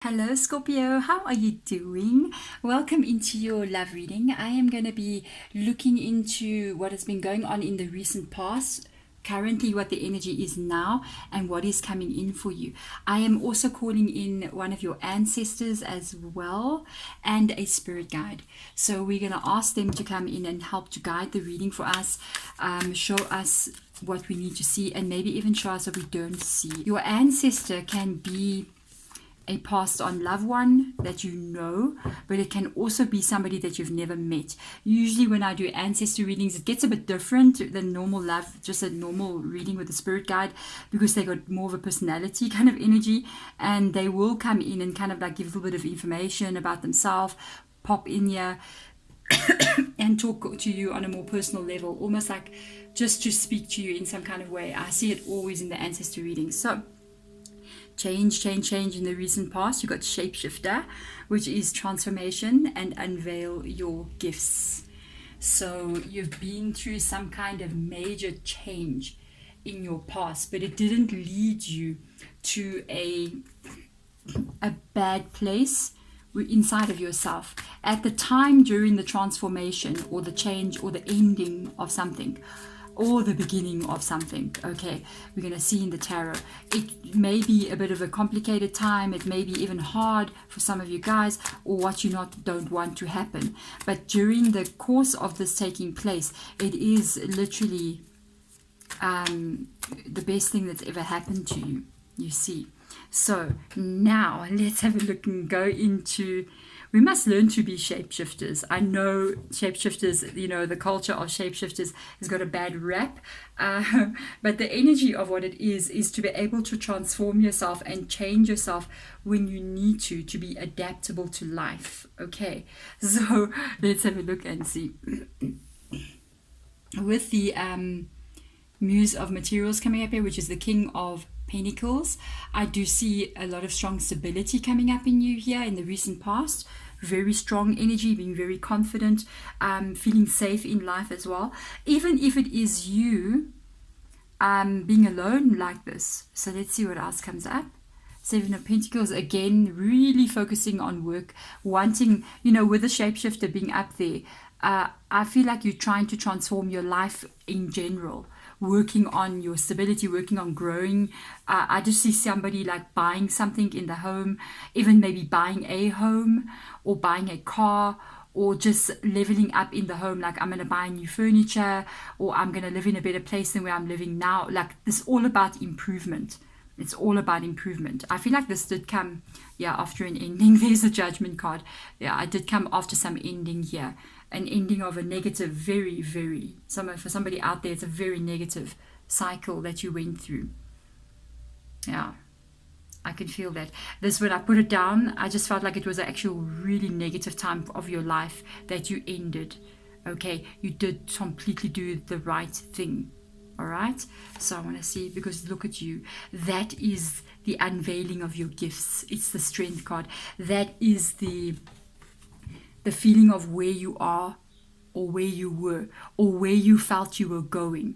Hello Scorpio, how are you doing? Welcome into your love reading. I am going to be looking into what has been going on in the recent past, currently what the energy is now, and what is coming in for you. I am also calling in one of your ancestors as well and a spirit guide. So we're going to ask them to come in and help to guide the reading for us, show us what we need to see, and maybe even show us what we don't see. Your ancestor can be a passed on loved one that you know, but it can also be somebody that you've never met. Usually when I do ancestry readings, it gets a bit different than normal love, just a normal reading with a spirit guide, because they got more of a personality kind of energy, and they will come in and kind of like give a little bit of information about themselves, pop in here and talk to you on a more personal level, almost like just to speak to you in some kind of way. I see it always in the ancestry readings. So change in the recent past. You got shapeshifter, which is transformation and unveil your gifts. So you've been through some kind of major change in your past, but it didn't lead you to a bad place inside of yourself. At the time during the transformation or the change or the ending of something, or the beginning of something, okay, we're going to see in the tarot, it may be a bit of a complicated time. It may be even hard for some of you guys, or what you don't want to happen. But during the course of this taking place, it is literally the best thing that's ever happened to you, you see. So now let's have a look and go into, we must learn to be shapeshifters. I know shapeshifters, you know, the culture of shapeshifters has got a bad rap, but the energy of what it is to be able to transform yourself and change yourself when you need to be adaptable to life. Okay, so let's have a look and see. With the Muse of Materials coming up here, which is the King of Pentacles, I do see a lot of strong stability coming up in you here in the recent past. Very strong energy, being very confident, feeling safe in life as well, even if it is you being alone like this. So let's see what else comes up. Seven of Pentacles, again, really focusing on work, wanting, you know, with the shapeshifter being up there, I feel like you're trying to transform your life in general, working on your stability, working on growing. I just see somebody like buying something in the home, even maybe buying a home or buying a car, or just leveling up in the home, like I'm going to buy new furniture, or I'm going to live in a better place than where I'm living now. Like this, all about improvement. It's all about improvement. I feel like this did come, yeah, after an ending. There's a judgment card. Yeah, I did come after some ending here. An ending of a negative, very, very, for somebody out there, it's a very negative cycle that you went through. Yeah, I can feel that. This, when I put it down, I just felt like it was an actual really negative time of your life that you ended. Okay, you did completely do the right thing. All right, so I want to see, because look at you. That is the unveiling of your gifts. It's the Strength card. That is the feeling of where you are, or where you were, or where you felt you were going,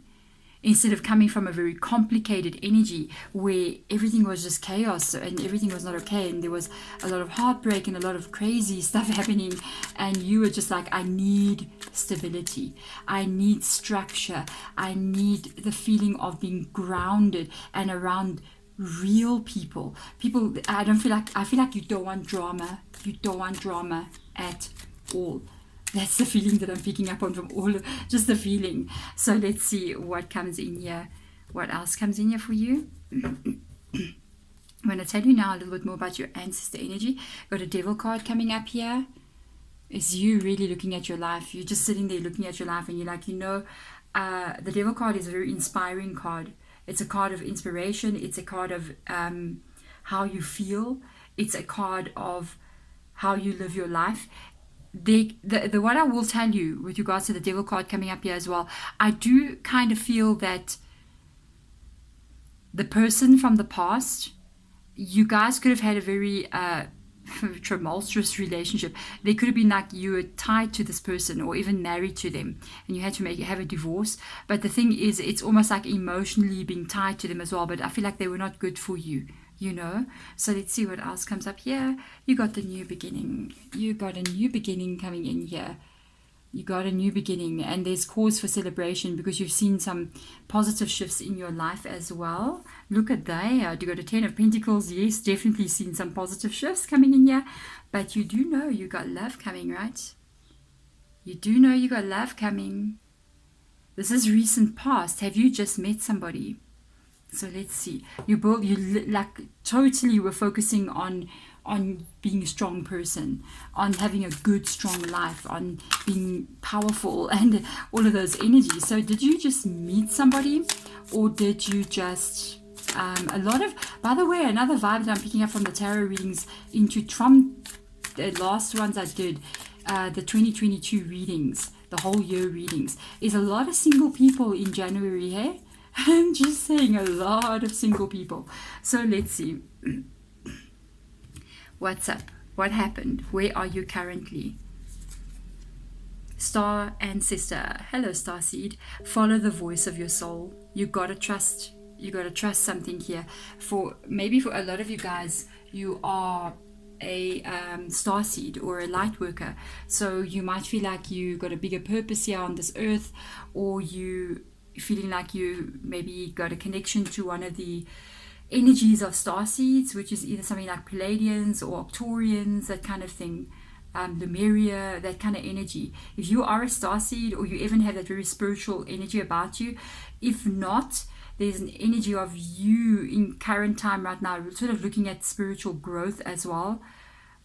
instead of coming from a very complicated energy where everything was just chaos and everything was not okay, and there was a lot of heartbreak and a lot of crazy stuff happening, and you were just like, I need stability, I need structure, I need the feeling of being grounded and around real people. I feel like you don't want drama. You don't want drama at all. That's the feeling that I'm picking up on from just the feeling. So let's see what comes in here. What else comes in here for you? I'm going to tell you now a little bit more about your ancestor energy. Got a Devil card coming up here. It's you really looking at your life. You're just sitting there looking at your life, and you're like, you know, the Devil card is a very inspiring card. It's a card of inspiration. It's a card of how you feel. It's a card of how you live your life. The what I will tell you with regards to the Devil card coming up here as well, I do kind of feel that the person from the past, you guys could have had a very tumultuous relationship. They could have been like, you were tied to this person or even married to them, and you had to have a divorce. But the thing is, it's almost like emotionally being tied to them as well. But I feel like they were not good for you. So let's see what else comes up here. You got the new beginning. You got a new beginning coming in here. You got a new beginning, and there's cause for celebration because you've seen some positive shifts in your life as well. Look at that. You got a 10 of Pentacles. Yes, definitely seen some positive shifts coming in here. But you do know you got love coming, right? You do know you got love coming. This is recent past. Have you just met somebody? So let's see. You like totally were focusing on being a strong person, on having a good, strong life, on being powerful, and all of those energies. So did you just meet somebody, or did you just a lot of, by the way, another vibe that I'm picking up from the tarot readings from the last ones I did, the 2022 readings, the whole year readings, is a lot of single people in January, hey? I'm just saying, a lot of single people. So let's see. What's up? What happened? Where are you currently? Star Ancestor. Hello, Starseed. Follow the voice of your soul. You gotta trust. You gotta trust something here. Maybe for a lot of you guys, you are a starseed or a light worker. So you might feel like you got a bigger purpose here on this earth, or you feeling like you maybe got a connection to one of the energies of starseeds, which is either something like Pleiadians or Octorians, that kind of thing, Lemuria, that kind of energy. If you are a starseed, or you even have that very spiritual energy about you, if not, there's an energy of you in current time right now, sort of looking at spiritual growth as well.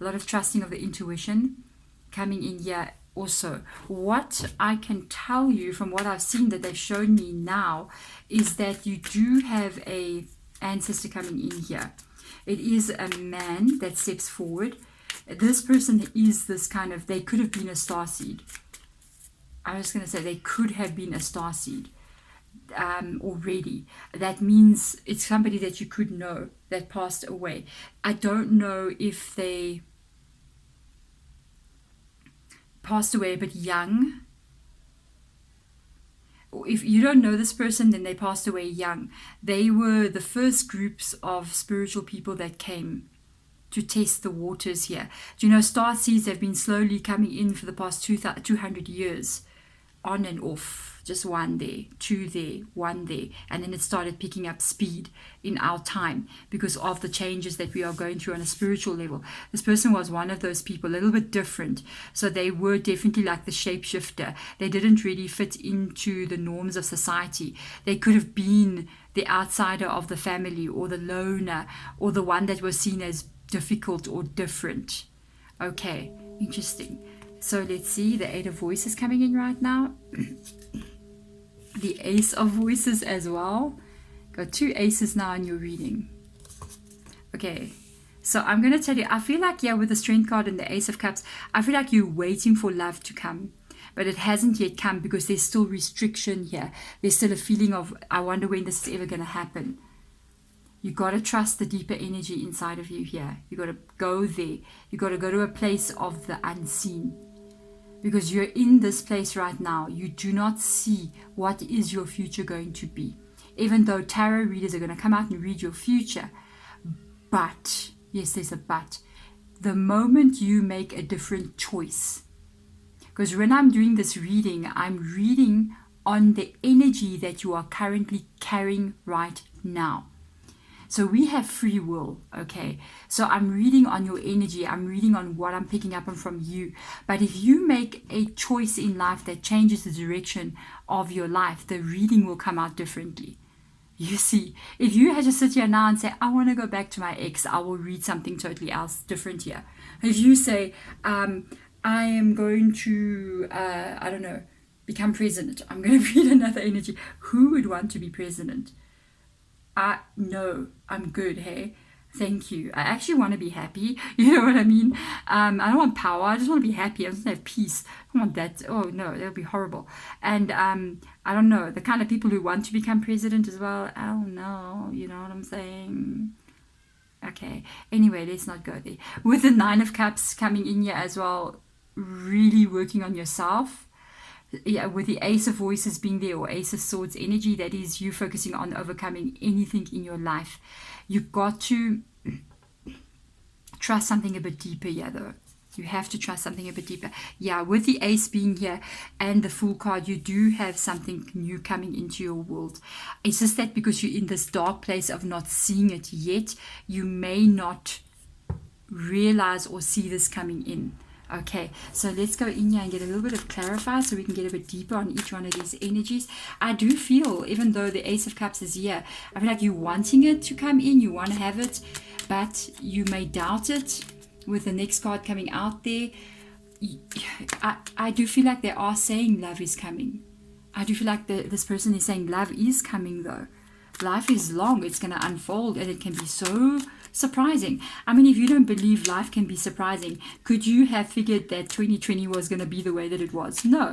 A lot of trusting of the intuition coming in here. Also, what I can tell you from what I've seen that they've shown me now is that you do have a ancestor coming in here. It is a man that steps forward. This person is this kind of, they could have been a starseed. I was going to say they could have been a starseed already. That means it's somebody that you could know that passed away. I don't know if they passed away but young. If you don't know this person, then they passed away young. They were the first groups of spiritual people that came to test the waters here. Do you know, starseeds have been slowly coming in for the past 200 years, on and off. Just one there, two there, one there. And then it started picking up speed in our time because of the changes that we are going through on a spiritual level. This person was one of those people, a little bit different. So they were definitely like the shapeshifter. They didn't really fit into the norms of society. They could have been the outsider of the family, or the loner, or the one that was seen as difficult or different. Okay, interesting. So let's see, the Eight of Voices coming in right now. The Ace of Voices as well. Got two aces now in your reading. Okay, so I'm going to tell you, I feel like, yeah, with the Strength card and the Ace of Cups, I feel like you're waiting for love to come. But it hasn't yet come because there's still restriction here. There's still a feeling of, I wonder when this is ever going to happen. You got to trust the deeper energy inside of you here. You got to go there. You got to go to a place of the unseen. Because you're in this place right now. You do not see what is your future going to be. Even though tarot readers are going to come out and read your future. But, yes, there's a but. The moment you make a different choice. Because when I'm doing this reading, I'm reading on the energy that you are currently carrying right now. So we have free will, okay? So I'm reading on your energy. I'm reading on what I'm picking up on from you. But if you make a choice in life that changes the direction of your life, the reading will come out differently. You see, if you had to sit here now and say, I want to go back to my ex, I will read something totally else, different here. If you say, I am going to, I don't know, become president, I'm going to read another energy. Who would want to be president? No, I'm good, hey? Thank you. I actually want to be happy. You know what I mean? I don't want power. I just want to be happy. I just want to have peace. I don't want that. Oh, no, that would be horrible. And I don't know. The kind of people who want to become president as well, I don't know. You know what I'm saying? Okay. Anyway, let's not go there. With the Nine of Cups coming in here as well, really working on yourself. Yeah, with the Ace of Voices being there, or Ace of Swords energy, that is you focusing on overcoming anything in your life. You've got to trust something a bit deeper here though. You have to trust something a bit deeper. Yeah, with the ace being here and the Fool card, you do have something new coming into your world. It's just that because you're in this dark place of not seeing it yet, you may not realize or see this coming in. Okay, so let's go in here and get a little bit of clarify so we can get a bit deeper on each one of these energies. I do feel, even though the Ace of Cups is here, I feel like you're wanting it to come in, you want to have it, but you may doubt it with the next card coming out there. I do feel like they are saying love is coming. I do feel like this person is saying love is coming though. Life is long, it's going to unfold, and it can be so surprising. I mean, if you don't believe life can be surprising, could you have figured that 2020 was going to be the way that it was? No,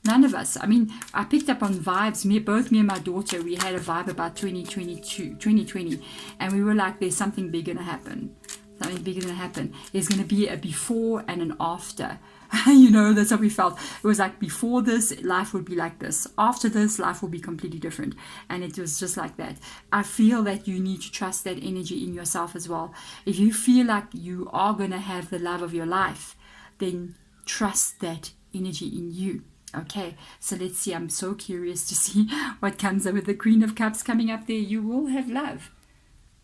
none of us. I mean, I picked up on vibes. Both me and my daughter, we had a vibe about 2020, and we were like, there's something big going to happen. Something big is going to happen. There's going to be a before and an after. You know, that's how we felt. It was like, before this, life would be like this. After this, life will be completely different. And it was just like that. I feel that you need to trust that energy in yourself as well. If you feel like you are going to have the love of your life, then trust that energy in you. Okay, so let's see. I'm so curious to see what comes up with the Queen of Cups coming up there. You will have love.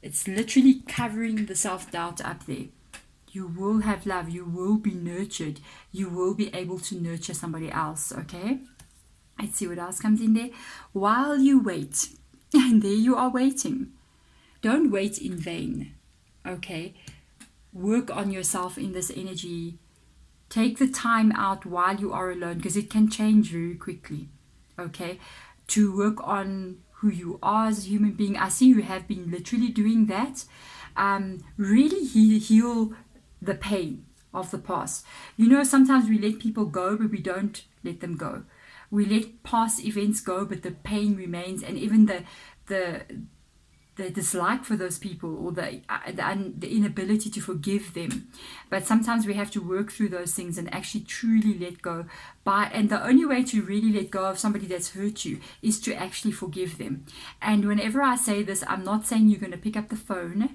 It's literally covering the self-doubt up there. You will have love. You will be nurtured. You will be able to nurture somebody else, okay? Let's see what else comes in there. While you wait, and there you are waiting. Don't wait in vain, okay? Work on yourself in this energy. Take the time out while you are alone, because it can change very quickly, okay? To work on who you are as a human being. I see you have been literally doing that. Really heal the pain of the past. You know, sometimes we let people go, but we don't let them go. We let past events go, but the pain remains, and even the dislike for those people, or the inability to forgive them. But sometimes we have to work through those things and actually truly let go. And the only way to really let go of somebody that's hurt you is to actually forgive them. And whenever I say this, I'm not saying you're going to pick up the phone,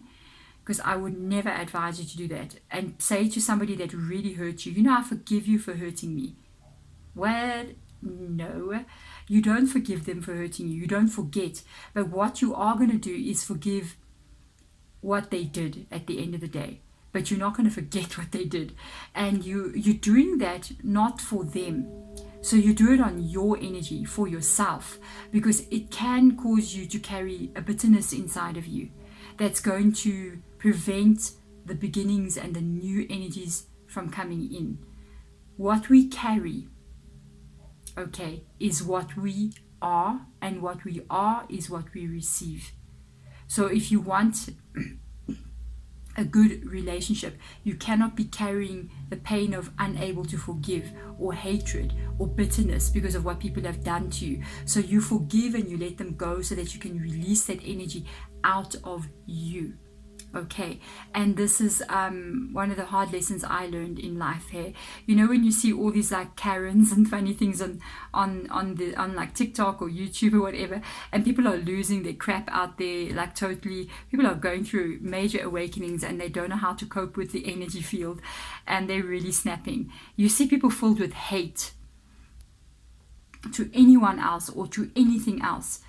because I would never advise you to do that, and say to somebody that really hurt you, you know, I forgive you for hurting me. Well, no, you don't forgive them for hurting you. You don't forget. But what you are going to do is forgive what they did at the end of the day. But you're not going to forget what they did. And you're doing that not for them. So you do it on your energy, for yourself, because it can cause you to carry a bitterness inside of you that's going to prevent the beginnings and the new energies from coming in. What we carry, okay, is what we are, and what we are is what we receive. So if you want a good relationship, you cannot be carrying the pain of unable to forgive, or hatred, or bitterness because of what people have done to you. So you forgive and you let them go so that you can release that energy out of you. Okay, and this is one of the hard lessons I learned in life here. You know, when you see all these like Karens and funny things on like TikTok or YouTube or whatever, and people are losing their crap out there, like totally, people are going through major awakenings and they don't know how to cope with the energy field, and they're really snapping. You see people filled with hate to anyone else or to anything else.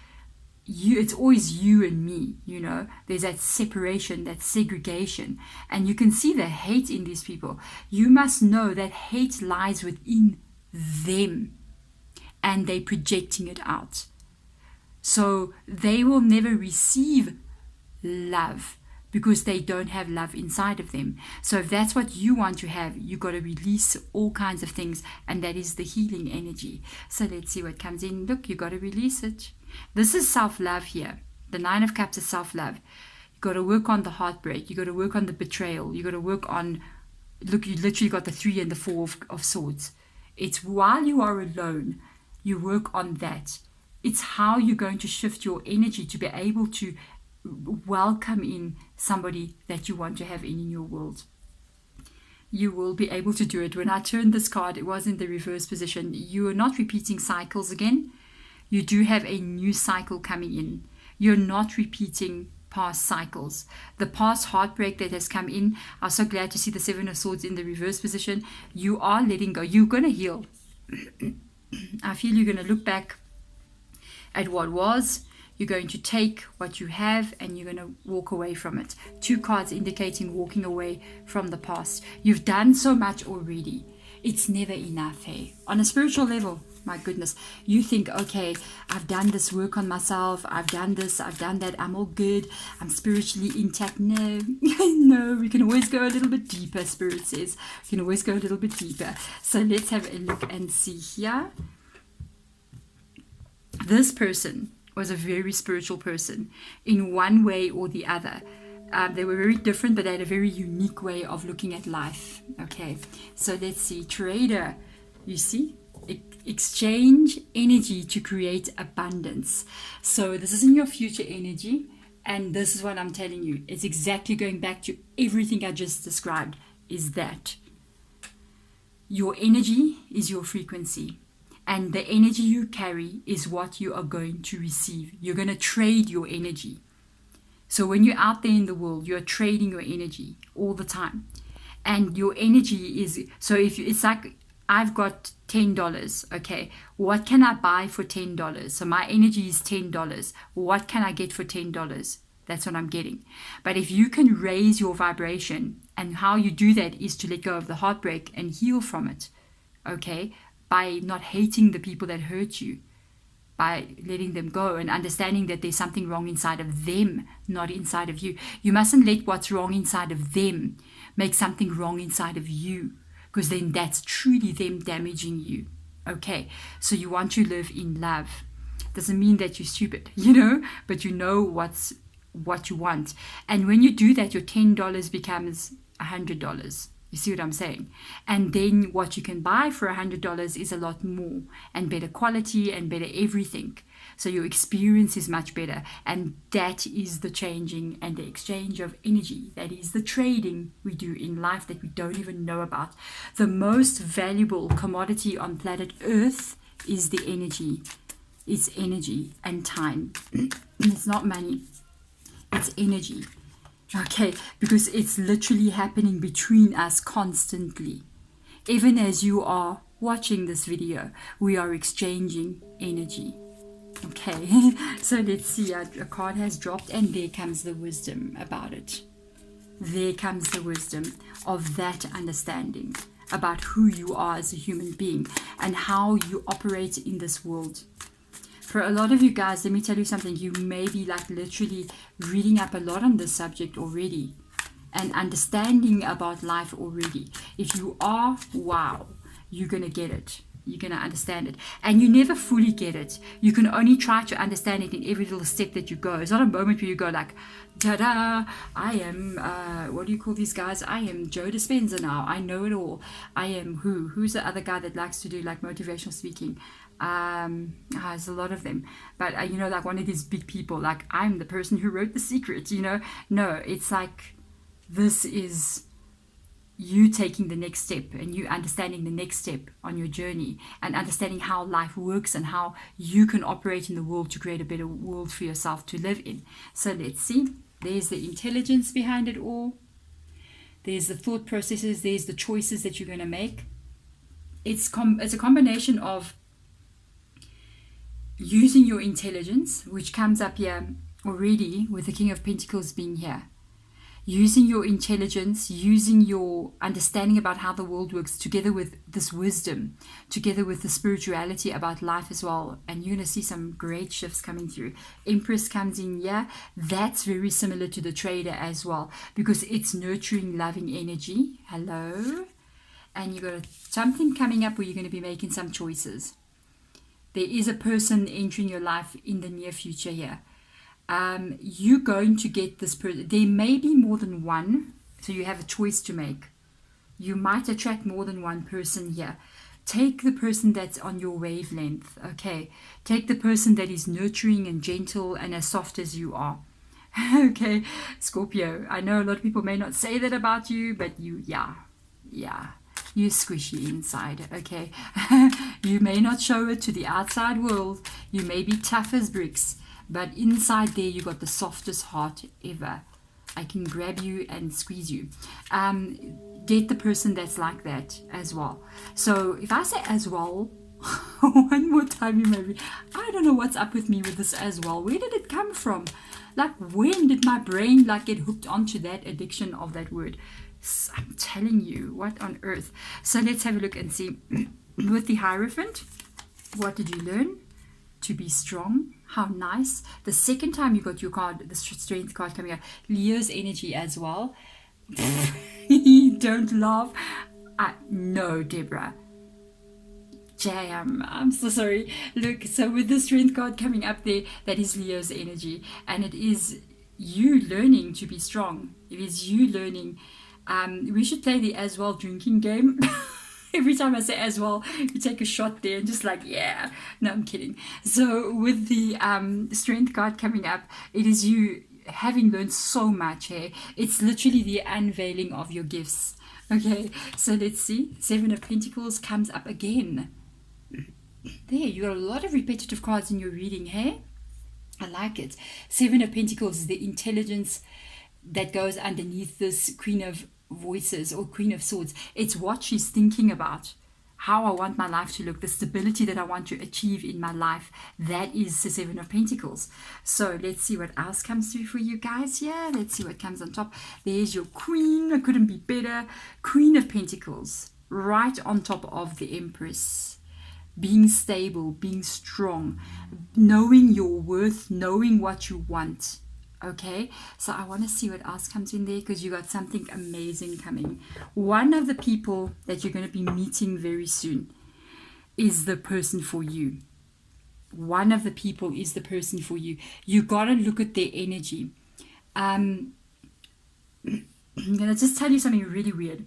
It's always you and me, you know. There's that separation, that segregation, and you can see the hate in these people. You must know that hate lies within them, and they're projecting it out. So they will never receive love because they don't have love inside of them. So if that's what you want to have, you got to release all kinds of things, and that is the healing energy. So let's see what comes in. Look, you got to release it. This is self-love here. The Nine of Cups is self-love. You got to work on the heartbreak. You got to work on the betrayal. You got to work on, look, you literally got the 3 and the 4 of swords. It's while you are alone, you work on that. It's how you're going to shift your energy to be able to welcome in somebody that you want to have in your world. You will be able to do it. When I turned this card, it was in the reverse position. You are not repeating cycles again. You do have a new cycle coming in. You're not repeating past cycles, the past heartbreak that has come in. I'm so glad to see the Seven of Swords in the reverse position. You are letting go. You're going to heal. I feel you're going to look back at what was. You're going to take what you have and you're going to walk away from it. 2 cards indicating walking away from the past. You've done so much already. It's never enough, hey? On a spiritual level, my goodness, you think, okay, I've done this work on myself. I've done this. I've done that. I'm all good. I'm spiritually intact. No, no, we can always go a little bit deeper, Spirit says. We can always go a little bit deeper. So let's have a look and see here. This person was a very spiritual person in one way or the other. They were very different, but they had a very unique way of looking at life. Okay, so let's see. Trader, you see? Exchange energy to create abundance. So this is in your future energy, and this is what I'm telling you. It's exactly going back to everything I just described, is that your energy is your frequency. And the energy you carry is what you are going to receive. You're going to trade your energy. So when you're out there in the world, you're trading your energy all the time. And your energy is, so if you, it's like, I've got $10, okay, what can I buy for $10? So my energy is $10. What can I get for $10? That's what I'm getting. But if you can raise your vibration, and how you do that is to let go of the heartbreak and heal from it, okay, by not hating the people that hurt you, by letting them go and understanding that there's something wrong inside of them, not inside of you. You mustn't let what's wrong inside of them make something wrong inside of you, because then that's truly them damaging you. Okay, so you want to live in love. Doesn't mean that you're stupid, you know, but you know what you want. And when you do that, your $10 becomes $100. You see what I'm saying? And then what you can buy for $100 is a lot more and better quality and better everything. So your experience is much better. And that is the changing and the exchange of energy. That is the trading we do in life that we don't even know about. The most valuable commodity on planet Earth is the energy. It's energy and time. It's not money. It's energy. Okay, because it's literally happening between us constantly. Even as you are watching this video, we are exchanging energy. Okay, so let's see. A card has dropped, and there comes the wisdom about it. There comes the wisdom of that understanding about who you are as a human being and how you operate in this world. For a lot of you guys, let me tell you something. You may be like literally reading up a lot on this subject already and understanding about life already. If you are, wow, you're going to get it. You're going to understand it. And you never fully get it. You can only try to understand it in every little step that you go. It's not a moment where you go like, ta-da, I am, what do you call these guys? I am Joe Dispenza now. I know it all. I am who? Who's the other guy that likes to do like motivational speaking? There's a lot of them, but you know, like one of these big people, like I'm the person who wrote The Secret, you know. No, it's like this is you taking the next step and you understanding the next step on your journey and understanding how life works and how you can operate in the world to create a better world for yourself to live in. So let's see. There's the intelligence behind it all. There's the thought processes. There's the choices that you're going to make. It's a combination of using your intelligence, which comes up here already with the King of Pentacles being here. Using your intelligence, using your understanding about how the world works, together with this wisdom, together with the spirituality about life as well. And you're going to see some great shifts coming through. Empress comes in here. That's very similar to the Trader as well, because it's nurturing, loving energy. Hello. And you've got something coming up where you're going to be making some choices. There is a person entering your life in the near future here. You're going to get this person. There may be more than one, so you have a choice to make. You might attract more than one person here. Take the person that's on your wavelength, okay? Take the person that is nurturing and gentle and as soft as you are. Okay, Scorpio, I know a lot of people may not say that about you, but you, yeah. You're squishy inside, okay? You may not show it to the outside world. You may be tough as bricks, but inside there you got the softest heart ever. I can grab you and squeeze you. Get the person that's like that as well. So if I say as well, one more time, you maybe, I don't know what's up with me with this as well. Where did it come from? Like, when did my brain like get hooked onto that addiction of that word? I'm telling you, what on earth? So let's have a look and see. With the Hierophant, what did you learn? To be strong. How nice. The second time you got your card, the Strength card coming out, Leo's energy as well. Don't laugh. No, Deborah. Jam. I'm so sorry. Look, so with the Strength card coming up there, that is Leo's energy. And it is you learning to be strong. It is you learning. We should play the as well drinking game. Every time I say as well, you take a shot there and just like, yeah. No, I'm kidding. So with the Strength card coming up, it is you having learned so much. Hey? It's literally the unveiling of your gifts. Okay, so let's see. 7 of Pentacles comes up again. There, you got a lot of repetitive cards in your reading, hey? I like it. 7 of Pentacles is the intelligence that goes underneath this Queen of Voices or Queen of Swords. It's what she's thinking about, how I want my life to look, the stability that I want to achieve in my life. That is the 7 of Pentacles. So let's see what else comes through for you guys here. Let's see what comes on top. There's your Queen. It couldn't be better. Queen of Pentacles, right on top of the Empress. Being stable, being strong, knowing your worth, knowing what you want. Okay, so I want to see what else comes in there, because you got something amazing coming. One of the people that you're going to be meeting very soon is the person for you. One of the people is the person for you. You got to look at their energy. I'm going to just tell you something really weird.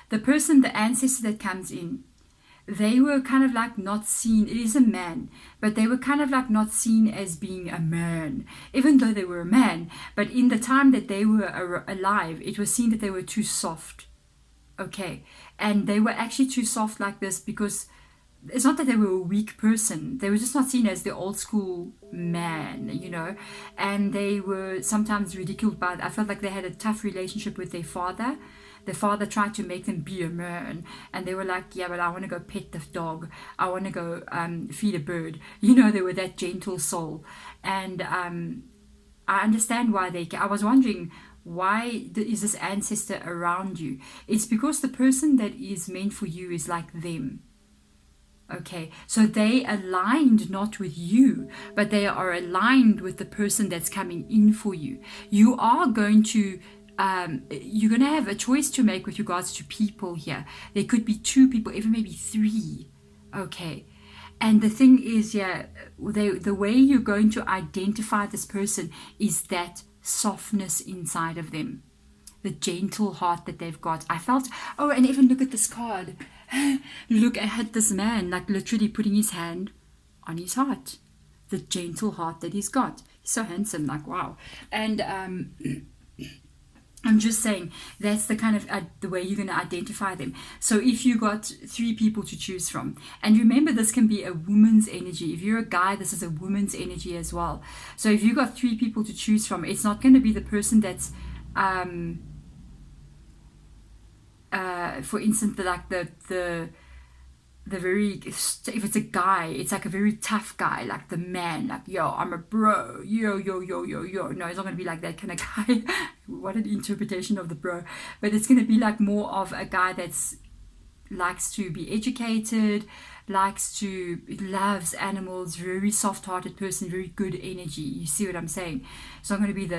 The person, the ancestor that comes in, they were kind of like not seen. It is a man, but they were kind of like not seen as being a man, even though they were a man. But in the time that they were alive, it was seen that they were too soft. Okay, and they were actually too soft like this because it's not that they were a weak person. They were just not seen as the old school man, you know. And they were sometimes ridiculed by. I felt like they had a tough relationship with their father. The father tried to make them be a man, and they were like, yeah, but I want to go pet the dog. I want to go feed a bird. You know, they were that gentle soul. And I understand why I was wondering, why is this ancestor around you? It's because the person that is meant for you is like them. Okay, so they aligned not with you, but they are aligned with the person that's coming in for you. You are going to you're going to have a choice to make with regards to people here. There could be 2 people, even maybe 3. Okay. And the thing is, yeah, the way you're going to identify this person is that softness inside of them, the gentle heart that they've got. I felt, oh, and even look at this card. Look at this man, like literally putting his hand on his heart. The gentle heart that he's got. He's so handsome, like, wow. And I'm just saying that's the kind of the way you're going to identify them. So if you got 3 people to choose from, and remember this can be a woman's energy. If you're a guy, this is a woman's energy as well. So if you got 3 people to choose from, it's not going to be the person that's for instance, like the very, if it's a guy, it's like a very tough guy, like the man, like, yo, I'm a bro, yo. No, it's not going to be like that kind of guy. What an interpretation of the bro. But it's going to be like more of a guy that's likes to be educated, loves animals, very soft-hearted person, very good energy. You see what I'm saying? It's not going to be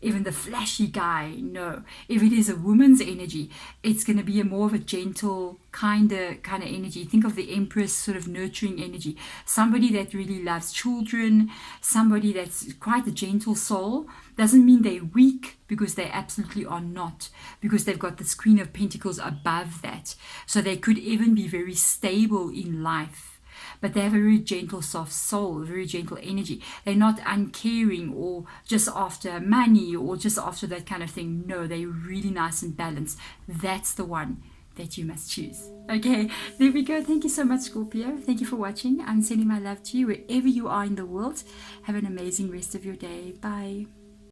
even the flashy guy. No. If it is a woman's energy, it's going to be more of a gentle kind of energy. Think of the Empress, sort of nurturing energy. Somebody that really loves children, somebody that's quite a gentle soul. Doesn't mean they're weak, because they absolutely are not, because they've got this Queen of Pentacles above that. So they could even be very stable in life, but they have a very gentle, soft soul, a very gentle energy. They're not uncaring or just after money or just after that kind of thing. No, they're really nice and balanced. That's the one that you must choose. Okay, there we go. Thank you so much, Scorpio. Thank you for watching. I'm sending my love to you wherever you are in the world. Have an amazing rest of your day. Bye.